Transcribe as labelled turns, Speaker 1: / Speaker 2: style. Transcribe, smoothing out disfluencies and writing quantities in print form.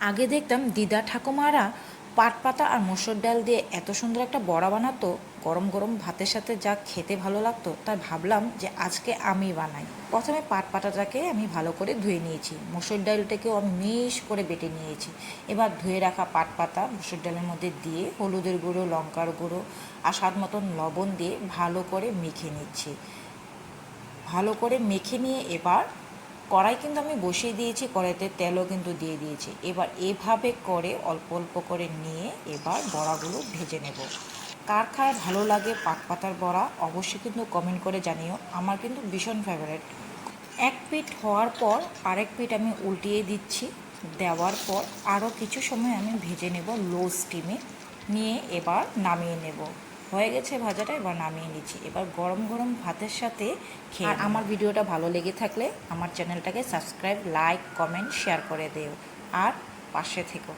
Speaker 1: আগে দেখতাম দিদা ঠাকুমারা পাট পাতা আর মসুর ডাল দিয়ে এত সুন্দর একটা বড়া বানাতো, গরম গরম ভাতের সাথে যা খেতে ভালো লাগতো। তাই ভাবলাম যে আজকে আমি বানাই। প্রথমে পাট পাতাটাকে আমি ভালো করে ধুয়ে নিয়েছি, মসুর ডালটাকেও আমি মিশ করে বেটে নিয়েছি। এবার ধুয়ে রাখা পাট পাতা মসুর ডালের মধ্যে দিয়ে হলুদের গুঁড়ো, লঙ্কার গুঁড়ো আর স্বাদ মতন লবণ দিয়ে ভালো করে মেখে নিচ্ছি। ভালো করে মেখে নিয়ে এবার কড়াই কিন্তু আমি বসিয়ে দিয়েছি, কড়াইতে তেলও কিন্তু দিয়ে দিয়েছি। এবার এভাবে করে অল্প অল্প করে নিয়ে এবার বড়াগুলো ভেজে নেব। কার কার ভালো লাগে পাট পাতার বড়া অবশ্যই কিন্তু কমেন্ট করে জানিও, আমার কিন্তু ভীষণ ফেভারিট। এক পিঠ হওয়ার পর আরেক পিঠ আমি উল্টিয়ে দিচ্ছি। দেওয়ার পর আরও কিছু সময় আমি ভেজে নেব লো স্টিমে, নিয়ে এবার নামিয়ে নেব। হয়ে গেছে ভাজাটা, এবার নামিয়ে নিচ্ছি। এবার গরম গরম ভাতের সাথে খেয়ে। আর আমার ভিডিওটা ভালো লেগে থাকলে আমার চ্যানেলটাকে সাবস্ক্রাইব, লাইক, কমেন্ট, শেয়ার করে দিও আর পাশে থেকো।